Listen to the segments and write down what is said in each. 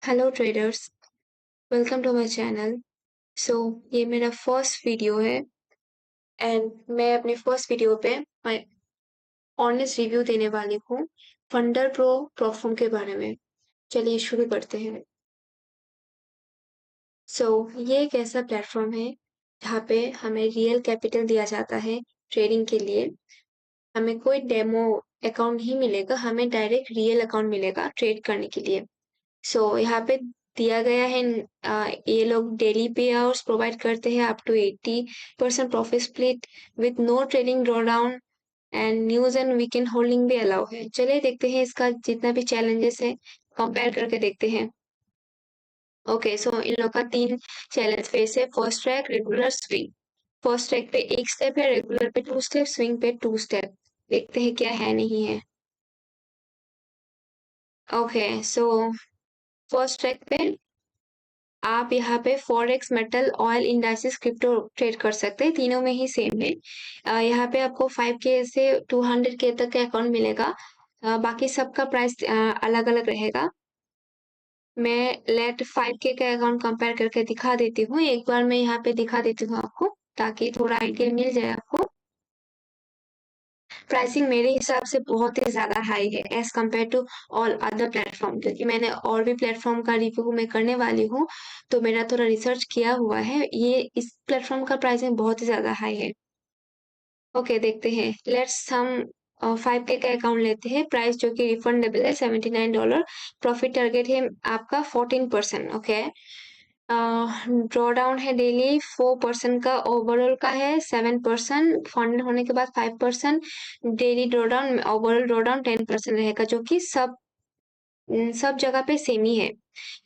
Hello traders, welcome to my channel. So ये मेरा first video है एंड मैं अपने फर्स्ट वीडियो पे माय ऑनेस्ट रिव्यू देने वाली हूँ फंडर प्रो प्लेटफॉर्म के बारे में। चलिए शुरू करते हैं। सो ये एक ऐसा प्लेटफॉर्म है जहाँ पे हमें रियल कैपिटल दिया जाता है ट्रेडिंग के लिए। हमें कोई डेमो अकाउंट नहीं मिलेगा, हमें डायरेक्ट रियल अकाउंट मिलेगा ट्रेड करने के लिए। यहाँ पे दिया गया है ये लोग डेली पे आवर्स प्रोवाइड करते हैं up to 80% profit split with no trading drawdown and news and weekend holding भी अलाउ है। चलिए देखते हैं इसका जितना भी चैलेंजेस है कंपेयर करके देखते हैं। ओके, सो इन लोग का 3 चैलेंज फेस है। First track, regular, swing. First track पे 1 स्टेप है, रेगुलर पे 2 स्टेप, स्विंग पे 2 स्टेप। देखते हैं क्या है नहीं है। ओके, सो फर्स्ट ट्रैक पे आप यहाँ पे forex, metal, oil, indices, crypto trade कर सकते हैं। तीनों में ही सेम है। यहाँ पे आपको 5K से 200K तक का अकाउंट मिलेगा। बाकी सबका प्राइस अलग अलग रहेगा। मैं लेट 5K का अकाउंट कंपेयर करके दिखा देती हूँ। एक बार मैं यहाँ पे दिखा देती हूँ आपको, ताकि थोड़ा आइडिया मिल जाए आपको। प्राइसिंग मेरे हिसाब से बहुत ही ज्यादा हाई है as compare to all other platform, क्योंकि मैंने और भी प्लेटफॉर्म का रिव्यू मैं करने वाली हूँ, तो मेरा थोड़ा रिसर्च किया हुआ है। ये इस प्लेटफॉर्म का प्राइसिंग बहुत ही ज्यादा हाई है। ओके, देखते हैं। लेट्स हम 5K का अकाउंट लेते हैं। प्राइस जो कि रिफंडेबल है $79। प्रॉफिट टारगेट है आपका 14%। ओके, ड्रॉ डाउन है डेली 4% का, ओवरऑल का है 7%, फंड होने के बाद 5%। Daily draw down, overall draw down 10% रहेगा, जो कि सब जगह पे सेम ही है।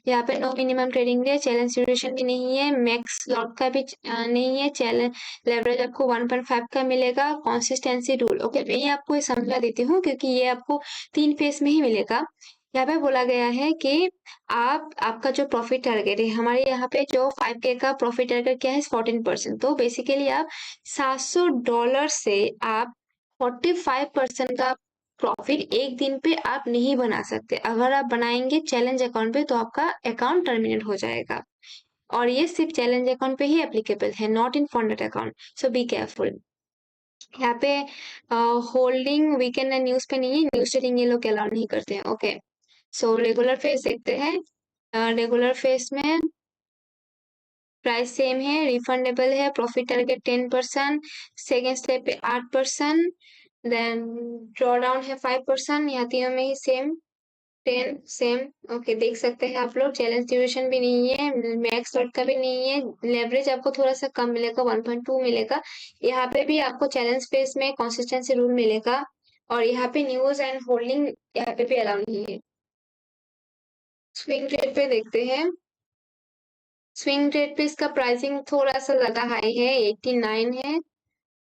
यहाँ पे no minimum trading day, challenge duration भी नहीं है, मैक्स लॉट का भी नहीं है, चैलेंज लेवरेज आपको 1.5 का मिलेगा। कंसिस्टेंसी रूल, ओके मैं ये आपको ये समझा देती हूँ क्योंकि ये आपको 3 फेस में ही मिलेगा। यहाँ पे बोला गया है कि आपका जो प्रॉफिट टारगेट है, हमारे यहाँ पे जो 5K का प्रॉफिट टारगेट क्या है, 14%। तो बेसिकली आप $700 से आप 45% का प्रॉफिट एक दिन पे आप नहीं बना सकते। अगर आप बनाएंगे चैलेंज अकाउंट पे तो आपका अकाउंट टर्मिनेट हो जाएगा, और ये सिर्फ चैलेंज अकाउंट पे ही एप्लीकेबल है, not in funded account. So be careful. यहाँ पे होल्डिंग वीकेंड एंड न्यूज पे नहीं है, न्यूज ट्रेडिंग ये लोग अलाउ नहीं करते हैं। ओके, सो रेगुलर फेस देखते हैं। रेगुलर फेस में प्राइस सेम है, रिफंडेबल है, प्रॉफिट टारगेट 10%, सेकेंड स्टेप पे 8%, देन ड्रॉ डाउन है 5%। यहाँ तीनों में ही सेम 10 सेम। ओके, देख सकते हैं आप लोग, चैलेंज ड्यूरेशन भी नहीं है, मैक्स लॉट का भी नहीं है, लेवरेज आपको थोड़ा सा कम मिलेगा, 1.2 मिलेगा। यहाँ पे भी आपको चैलेंज स्पेस में कंसिस्टेंसी रूल मिलेगा, और यहाँ पे न्यूज एंड होल्डिंग यहाँ पे भी अलाउ नहीं है। स्विंग ट्रेड पे देखते हैं। स्विंग ट्रेड पे इसका प्राइसिंग थोड़ा सा ज्यादा हाई है, 89 है,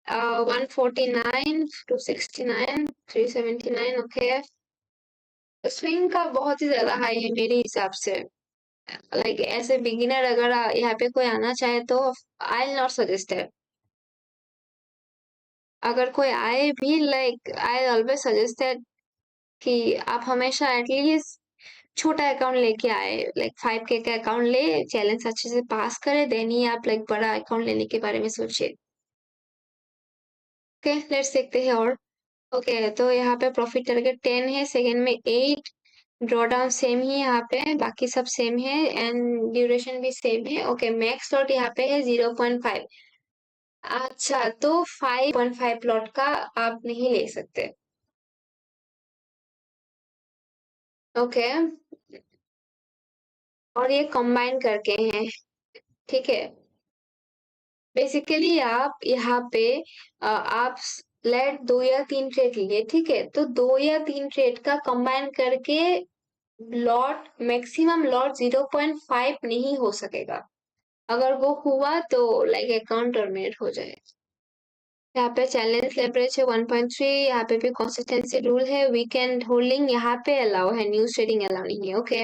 149, 269, 379। ओके, स्विंग का बहुत ही ज्यादा हाई है मेरे हिसाब से। लाइक ऐसे बिगिनर अगर यहाँ पे कोई आना चाहे तो आई विल नॉट सजेस्ट है। अगर कोई आए भी, लाइक आई ऑलवेज सजेस्ट कि आप हमेशा एटलीस्ट छोटा अकाउंट लेके आए, लाइक 5K का अकाउंट ले, चैलेंज अच्छे से पास करे, देन ही आप लाइक बड़ा अकाउंट लेने के बारे में सोचिए। ओके, लेट्स देखते हैं और। ओके, तो यहाँ पे प्रॉफिट टारगेट 10 है, सेकेंड में 8, ड्रॉ डाउन सेम ही यहाँ पे, बाकी सब सेम है, एंड ड्यूरेशन भी सेम है। ओके, मैक्स लॉट यहाँ पे है 0.5। अच्छा, तो 5.5 प्लॉट का आप नहीं ले सकते। ओके, और ये कंबाइन करके हैं, ठीक है। बेसिकली आप यहाँ पे आप लेट 2 या 3 ट्रेड लिए, ठीक है, तो 2 या 3 ट्रेड का कंबाइन करके लॉट, मैक्सिमम लॉट 0.5 नहीं हो सकेगा। अगर वो हुआ तो लाइक अकाउंट टर्मिनेट हो जाए। यहाँ पे चैलेंज लेवरेज है 1.3, यहाँ पे भी कंसिस्टेंसी रूल है, वीकेंड होल्डिंग यहाँ पे अलाउ है, न्यूज ट्रेडिंग अलाउ नहीं है। ओके,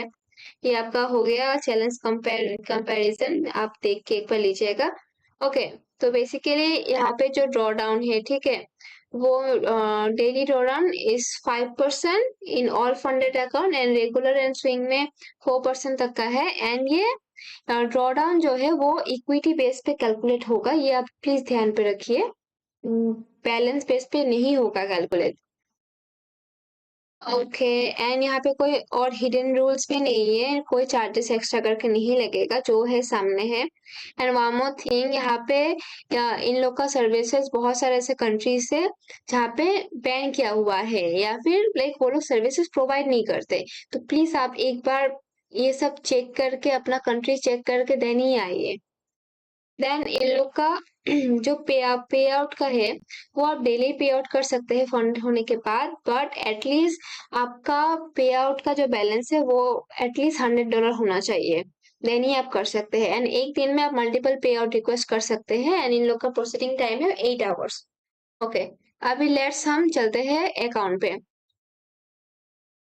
ये आपका हो गया चैलेंज कंपैरिजन, आप देख के एक बार लीजिएगा। ओके, तो बेसिकली यहाँ पे जो ड्रॉ डाउन है, ठीक है, वो daily drawdown is 5% in all funded account and regular and swing में 4% तक का है। एंड ये ड्रॉडाउन जो है वो इक्विटी बेस पे कैलकुलेट होगा, ये आप प्लीज ध्यान पे रखिए, बैलेंस बेस पे नहीं होगा कैलकुलेट। ओके, एंड यहाँ पे कोई और हिडन रूल्स भी नहीं है, कोई चार्जेस एक्स्ट्रा करके नहीं लगेगा, जो है सामने है। एंड वन मोर थिंग, यहाँ पे इन लोग का सर्विसेज बहुत सारे ऐसे कंट्रीज है जहाँ पे बैन किया हुआ है, या फिर लाइक वो लोग सर्विसेज प्रोवाइड नहीं करते। तो प्लीज आप एक बार ये सब चेक करके, अपना कंट्री चेक करके देन ही आइए। देन इन लोग का जो पे आउट का है वो आप डेली पे आउट कर सकते हैं फंड होने के बाद, बट एटलीस्ट आपका पे आउट का जो बैलेंस है वो एटलीस्ट $100 होना चाहिए, देन ही आप कर सकते हैं। एंड एक दिन में आप मल्टीपल पे आउट रिक्वेस्ट कर सकते हैं, एंड इन लोग का प्रोसेसिंग टाइम है 8 आवर्स। ओके, अभी लेट्स हम चलते हैं अकाउंट पे।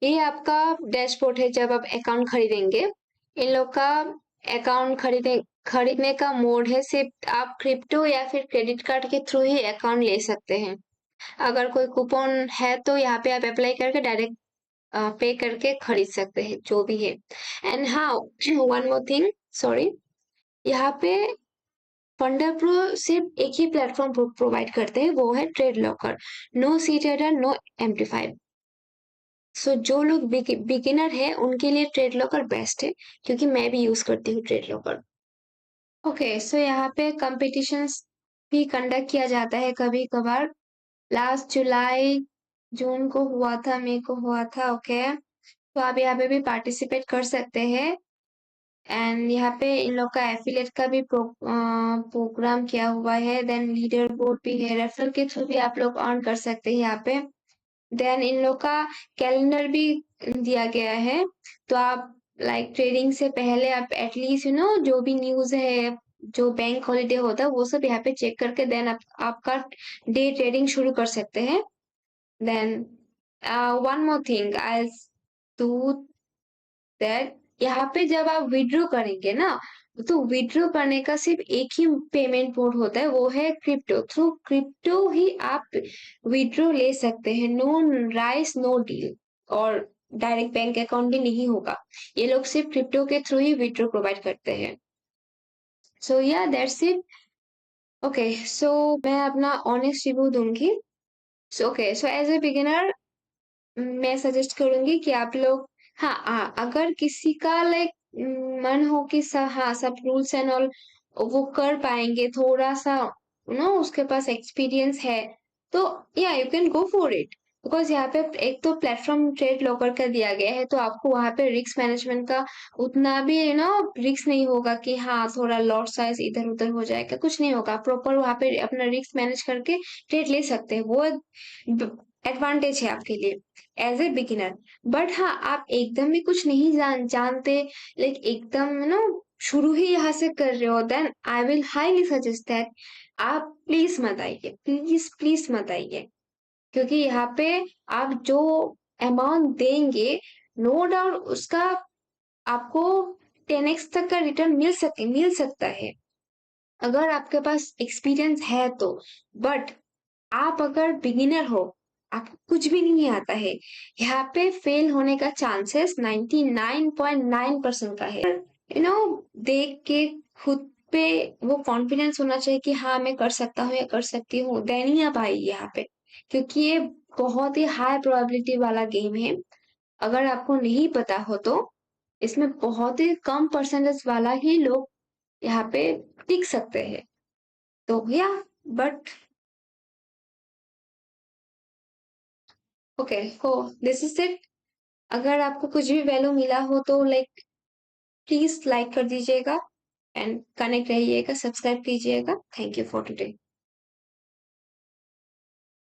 ये आपका डैशबोर्ड है जब आप अकाउंट खरीदेंगे। इन लोग का अकाउंट खरीदने का मोड है, सिर्फ आप क्रिप्टो या फिर क्रेडिट कार्ड के थ्रू ही अकाउंट ले सकते हैं। अगर कोई कूपन है तो यहाँ पे आप अप्लाई करके डायरेक्ट पे करके खरीद सकते हैं जो भी है। एंड हाँ, वन मोर थिंग, सॉरी, यहाँ पे फंडर प्रो सिर्फ एक ही प्लेटफॉर्म प्रोवाइड करते हैं, वो है ट्रेड लॉकर। नो सी ट्रेडर, नो एम्पलीफाई। सो जो लोग बिगिनर है उनके लिए ट्रेड लॉकर बेस्ट है, क्योंकि मैं भी यूज करती हूँ ट्रेड लॉकर। ओके, सो यहाँ पे कंपटीशंस भी कंडक्ट किया जाता है कभी कभार। लास्ट जुलाई जून को हुआ था, मई को हुआ था। ओके, तो आप यहाँ पे भी पार्टिसिपेट कर सकते हैं। एंड यहाँ पे इन लोग का एफिलिएट का भी प्रोग्राम किया हुआ है। देन लीडर बोर्ड भी है, रेफरल के थ्रू भी आप लोग अर्न कर सकते हैं यहाँ पे। देन इन लोग का कैलेंडर भी दिया गया है, तो आप लाइक ट्रेडिंग से पहले आप एटलीस्ट जो भी न्यूज है, जो बैंक हॉलीडे होता है वो सब यहाँ पे चेक करके देन आप आपका डे ट्रेडिंग शुरू कर सकते हैं। Then one more thing I do that, यहाँ पे जब आप विड्रॉ करेंगे ना, तो विड्रॉ करने का सिर्फ एक ही पेमेंट मोड होता है, वो है क्रिप्टो। थ्रू क्रिप्टो ही आप विड्रॉ ले सकते हैं, नो राइस नो डील, और डायरेक्ट बैंक अकाउंट भी नहीं होगा। ये लोग सिर्फ क्रिप्टो के थ्रू ही विड्रॉ प्रोवाइड करते हैं। सो या दैट्स इट। ओके, सो मैं अपना ऑनेस्ट रिव्यू दूंगी। So okay, so as a beginner मैं सजेस्ट करूंगी कि आप लोग, हाँ, अगर किसी का लाइक मन हो कि हाँ सब रूल्स एंड ऑल वो कर पाएंगे, थोड़ा सा उसके पास एक्सपीरियंस है, तो या you can go for it. Because यहाँ पे एक तो प्लेटफॉर्म ट्रेड लॉकर का दिया गया है, तो आपको वहां पे रिस्क मैनेजमेंट का उतना भी रिस्क नहीं होगा कि हाँ थोड़ा लॉट साइज इधर उधर हो जाएगा, कुछ नहीं होगा। प्रॉपर वहां पे अपना रिस्क मैनेज करके ट्रेड ले सकते हैं, वो एडवांटेज है आपके लिए एज ए बिगिनर। बट हाँ, आप एकदम भी कुछ नहीं जानते, लाइक एकदम शुरू ही यहाँ से कर रहे हो, then I will highly suggest that आप प्लीज मत आइए, प्लीज प्लीज मत आइए। क्योंकि यहाँ पे आप जो अमाउंट देंगे, नो डाउट उसका आपको 10x तक का रिटर्न मिल सकता है, अगर आपके पास एक्सपीरियंस है तो। बट आप अगर बिगिनर हो, आपको कुछ भी नहीं आता है, यहाँ पे फेल होने का चांसेस 99.9% का है। देख के खुद पे वो कॉन्फिडेंस होना चाहिए कि हाँ मैं कर सकता हूँ या कर सकती हूँ, देन ही आप आइए यहाँ पे। क्योंकि ये बहुत ही हाई प्रोबेबिलिटी वाला गेम है, अगर आपको नहीं पता हो तो इसमें बहुत ही कम परसेंटेज वाला ही लोग यहाँ पे टिक सकते हैं। तो या बट ओके, हो दिस इज इट। अगर आपको कुछ भी वैल्यू मिला हो तो लाइक प्लीज लाइक कर दीजिएगा, एंड कनेक्ट रहिएगा, सब्सक्राइब कीजिएगा। Thank you for today.